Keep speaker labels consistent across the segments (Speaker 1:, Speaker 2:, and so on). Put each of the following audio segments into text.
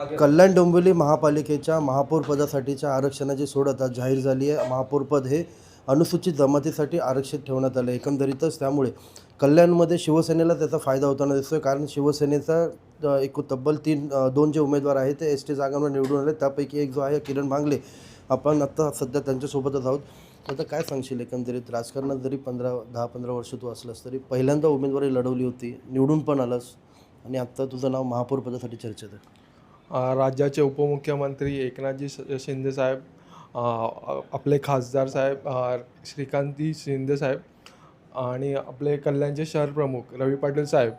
Speaker 1: कल्याण डोंबिवली महापालिकेच्या महापौर पदासाठीच्या आरक्षणाची सोडत आज जाहीर झाली आहे। महापौर पद हे अनुसूचित जमातीसाठी आरक्षित ठेवण्यात आलं। एकंदरीतच त्यामुळे कल्याणमध्ये शिवसेनेला त्याचा फायदा होताना दिसतोय, कारण शिवसेनेचा एक तब्बल दोन जे उमेदवार आहेत ते एस टी जागांवर निवडून आले। त्यापैकी एक जो आहे किरण भांगले, आपण आत्ता सध्या त्यांच्यासोबतच आहोत। आता काय सांगशील, एकंदरीत राजकारणात जरी 10-15 वर्ष तू असलास तरी पहिल्यांदा उमेदवारी लढवली होती, निवडून पण आलास आणि आत्ता तुझं नाव महापौर पदासाठी चर्चेत आहे।
Speaker 2: राज्याचे उपमुख्यमंत्री एकनाथजी शिंदे साहेब, आपले खासदार साहेब श्रीकांतजी शिंदे साहेब आणि आपले कल्याणचे शहर प्रमुख रवी पाटील साहेब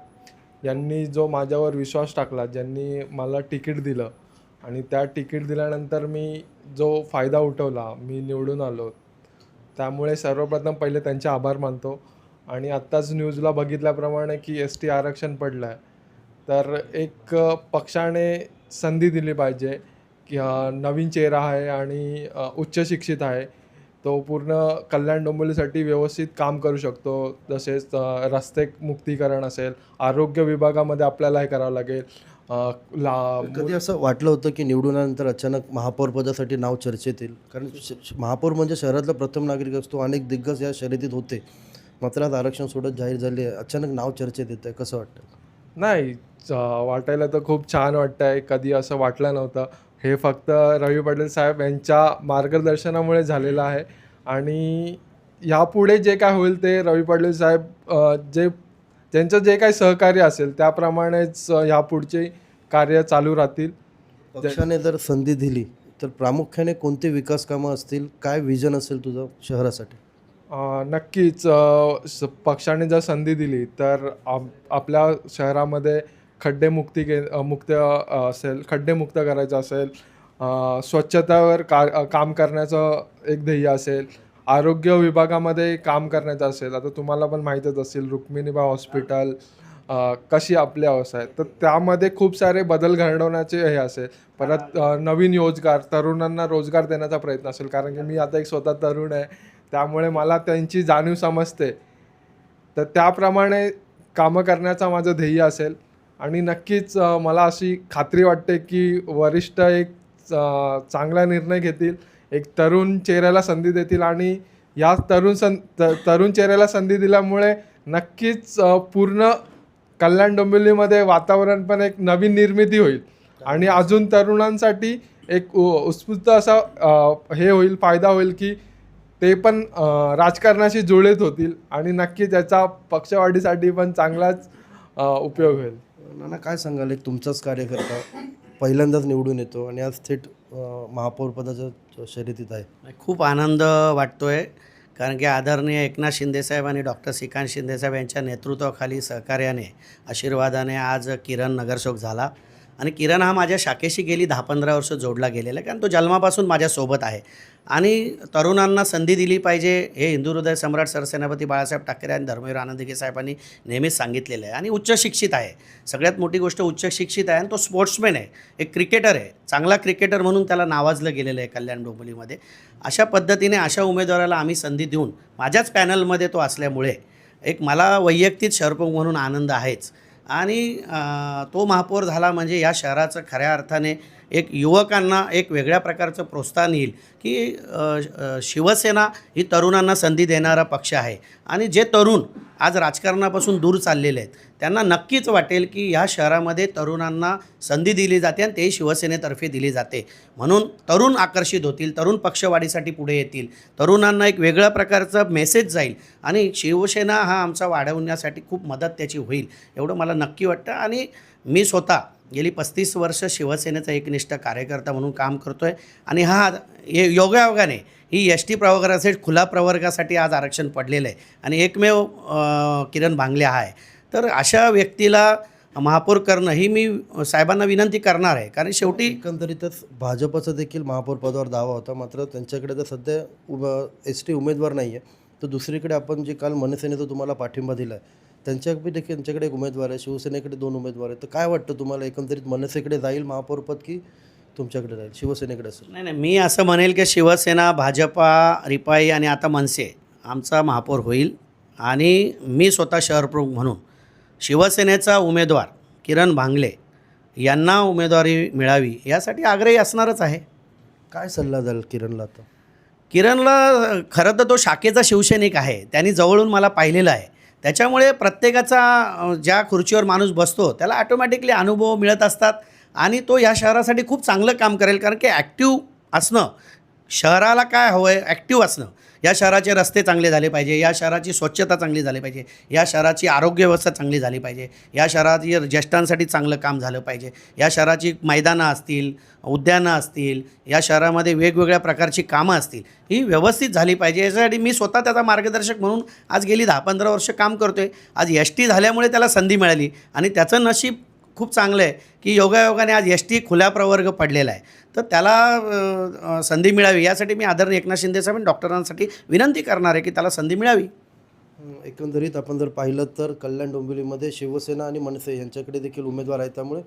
Speaker 2: यांनी जो माझ्यावर विश्वास टाकला, ज्यांनी मला तिकीट दिलं आणि त्या तिकीट दिल्यानंतर मी जो फायदा उठवला, मी निवडून आलो, त्यामुळे सर्वप्रथम पहिले त्यांचे आभार मानतो। आणि आत्ताच न्यूजला बघितल्याप्रमाणे की एस टी आरक्षण पडलं आहे, तर एक पक्षाने संधी दिली पाहिजे की नवीन चेहरा आहे आणि उच्च शिक्षित आहे, तो पूर्ण कल्याण डोंबिवलीसाठी व्यवस्थित काम करू शकतो। तसेच रस्ते मुक्तीकरण असेल, आरोग्य विभागामध्ये आपल्याला हे करावं लागेल।
Speaker 1: कधी असं वाटलं होतं की निवडून आल्यानंतर अचानक महापौर पदासाठी नाव चर्चेत येईल? कारण महापौर म्हणजे शहरातला प्रथम नागरिक असतो, अनेक दिग्गज या शर्यतीत होते, मात्र आज आरक्षण सोडत जाहीर झाले, अचानक नाव चर्चेत येतं आहे, कसं वाटतं?
Speaker 2: नाही, वाटायला तर खूप छान वाटतं आहे। कधी असं वाटलं नव्हतं। हे फक्त रवी पाटील साहेब यांच्या मार्गदर्शनामुळे झालेलं आहे आणि यापुढे जे काय होईल ते रवी पाटील साहेब ज्यांचं जे काही सहकार्य असेल त्याप्रमाणेच यापुढचे कार्य चालू राहतील।
Speaker 1: पक्षाने जर संधी दिली तर प्रामुख्याने कोणते विकास कामं असतील, काय विजन असेल तुझं शहरासाठी?
Speaker 2: नक्कीच पक्षाने जर संधी दिली तर आपल्या शहरामध्ये मुक्त असेल, खड्डेमुक्त करायचं असेल, स्वच्छतावर काम करण्याचं एक ध्येय असेल, आरोग्य विभागामध्ये काम करण्याचं असेल। आता तुम्हाला पण माहीतच असेल रुक्मिणीबाई हॉस्पिटल कशी आपली अवस्था आहे, तर त्यामध्ये खूप सारे बदल घडवण्याचे हे असेल। परत नवीन तरुणांना रोजगार देण्याचा प्रयत्न असेल, कारण की मी आता एक स्वतः तरुण आहे, त्यामुळे मला त्यांची जाणीव समजते, तर त्याप्रमाणे कामं करण्याचा माझं ध्येय असेल। आणि नक्कीच मला अशी खात्री वाटते की वरिष्ठ एक चांगला निर्णय घेतील, एक तरुण चेहऱ्याला संधी देतील आणि या तरुण चेहऱ्याला संधी दिल्यामुळे नक्कीच पूर्ण कल्याण डोंबिवलीमध्ये वातावरण पण एक नवीन निर्मिती होईल आणि अजून तरुणांसाठी एक उत्स्फूर्त असा हे होईल, फायदा होईल की ते पण राजकारणाशी जुळत होतील आणि नक्कीच याचा पक्षवाढीसाठी पण चांगलाच उपयोग होईल।
Speaker 1: नाना, काय सांगाल, एक तुमचाच कार्यकर्ता पहिल्यांदाच निवडून येतो आणि आज थेट महापौर पदाच्या शर्यतीत आहे?
Speaker 3: खूप आनंद वाटतो आहे, कारण की आदरणीय एकनाथ शिंदेसाहेब आणि डॉक्टर श्रीकांत शिंदेसाहेब यांच्या नेतृत्वाखाली सहकार्याने, आशीर्वादाने आज किरण नगरसेवक झाला। आणि किरण हा माझ्या शाखेशी गेली 10-15 वर्ष जोडला गेलेला आहे, कारण तो जन्मापासून माझ्यासोबत आहे आणि तरुणांना संधी दिली पाहिजे हे हिंदू हृदय सम्राट सरसेनापती बाळासाहेब ठाकरे आणि धर्मवीर आनंदीगे साहेबांनी नेहमीच सांगितलेलं आहे। आणि उच्च शिक्षित आहे, सगळ्यात मोठी गोष्ट उच्च शिक्षित आहे, आणि तो स्पोर्ट्समॅन आहे, एक क्रिकेटर आहे, चांगला क्रिकेटर म्हणून त्याला नावाजलं गेलेलं आहे कल्याण डोंबिवलीमध्ये। अशा पद्धतीने अशा उमेदवाराला आम्ही संधी देऊन, माझ्याच पॅनलमध्ये तो असल्यामुळे एक मला वैयक्तिक शहरप्रमुख म्हणून आनंद आहेच। आणि तो महापौर झाला म्हणजे या शहराचं खऱ्या अर्थाने एक युवकांना एक वेगळ्या प्रकारचं प्रोत्साहन येईल की शिवसेना ही तरुणांना संधी देणारा पक्ष आहे आणि जे तरुण आज राजकारणापासून दूर चाललेले आहेत त्यांना नक्कीच वाटेल की ह्या शहरामध्ये तरुणांना संधी दिली जाते आणि तेही शिवसेनेतर्फे दिली जाते, म्हणून तरुण आकर्षित होतील, तरुण पक्षवाढीसाठी पुढे येतील, तरुणांना एक वेगळ्या प्रकारचा मेसेज जाईल आणि शिवसेना हा आमचा वाढवण्यासाठी खूप मदत त्याची होईल एवढं मला नक्की वाटतं। आणि मी स्वतः गेली 35 वर्ष शिवसेनेचा एकनिष्ठ कार्यकर्ता म्हणून काम करतो आहे आणि योगायोगाने ही एस टी प्रवर्गासाठी, खुला प्रवर्गासाठी आज आरक्षण पडलेलं आहे आणि एकमेव किरण भांगले आहे। तर अशा व्यक्तीला महापौर करणं ही मी साहेबांना विनंती करणार आहे, कारण शेवटी
Speaker 1: एकंदरीतच भाजपचा देखील महापौर पदावर दावा होता, मात्र त्यांच्याकडे तर सध्या एस टी उमेदवार नाही आहे। तर दुसरीकडे आपण जे काल मनसेनेचा तुम्हाला पाठिंबा दिला आहे, त्यांच्याकडे एक उमेदवार आहे, शिवसेनेकडे 2 उमेदवार आहेत, तर काय वाटतं तुम्हाला, एकंदरीत मनसेकडे जाईल महापौरपद की तुमच्याकडे राहील, शिवसेनेकडे असेल?
Speaker 3: नाही, मी असं म्हणेल की शिवसेना, भाजपा, रिपाई आणि आता मनसे आमचा महापौर होईल। आणि मी स्वतः शहरप्रमुख म्हणून शिवसेनेचा उमेदवार किरण भांगले यांना उमेदवारी मिळावी यासाठी आग्रही असणारच आहे.
Speaker 1: काय सल्ला द्याल किरणला आता?
Speaker 3: किरणला खरं तर तो शाखेचा शिवसैनिक आहे, त्यांनी जवळून मला पाहिलेलं आहे. त्याच्यामुळे प्रत्येकाचा ज्या खुर्चीवर माणूस बसतो त्याला ॲटोमॅटिकली अनुभव मिळत असतात आणि तो या शहरासाठी खूप चांगलं काम करेल. कारण की ॲक्टिव्ह असणं, शहराला काय हवं आहे, ॲक्टिव्ह असणं. या शहराचे रस्ते चांगले झाले पाहिजे, या शहराची स्वच्छता चांगली झाली पाहिजे, या शहराची आरोग्य व्यवस्था चांगली झाली पाहिजे, या शहराची ज्येष्ठांसाठी चांगलं काम झालं पाहिजे, या शहराची मैदानं असतील, उद्यानं असतील, या शहरामध्ये वेगवेगळ्या प्रकारची कामं असतील, ही व्यवस्थित झाली पाहिजे. यासाठी मी स्वतः त्याचा मार्गदर्शक म्हणून आज गेली 10-15 वर्ष काम करतो आहे. आज एस.टी झाल्यामुळे त्याला संधी मिळाली आणि त्याचं नशीब खूप चांगलं आहे की योगायोगाने आज एस.टी खुला प्रवर्ग पडलेला आहे. तर त्याला संधी मिळावी यासाठी मी आदरणीय एकनाथ शिंदे साहेब आणि डॉक्टरांसाठी विनंती करणार आहे की त्याला संधी मिळावी.
Speaker 1: एकंदरीत आपण जर पाहिलं तर कल्याण डोंबिवलीमध्ये शिवसेना आणि मनसे यांच्याकडे देखील उमेदवार आहेत. त्यामुळे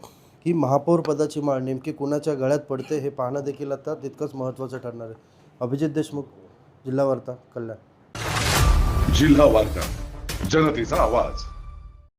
Speaker 1: ही महापौर पदाची माळ नेमकी कुणाच्या गळ्यात पडते हे पाहणं देखील आता तितकंच महत्त्वाचं ठरणार आहे. अभिजित देशमुख, जिल्हा वार्ता, कल्याण.
Speaker 4: जिल्हा वार्ता, जनतेचा आवाज.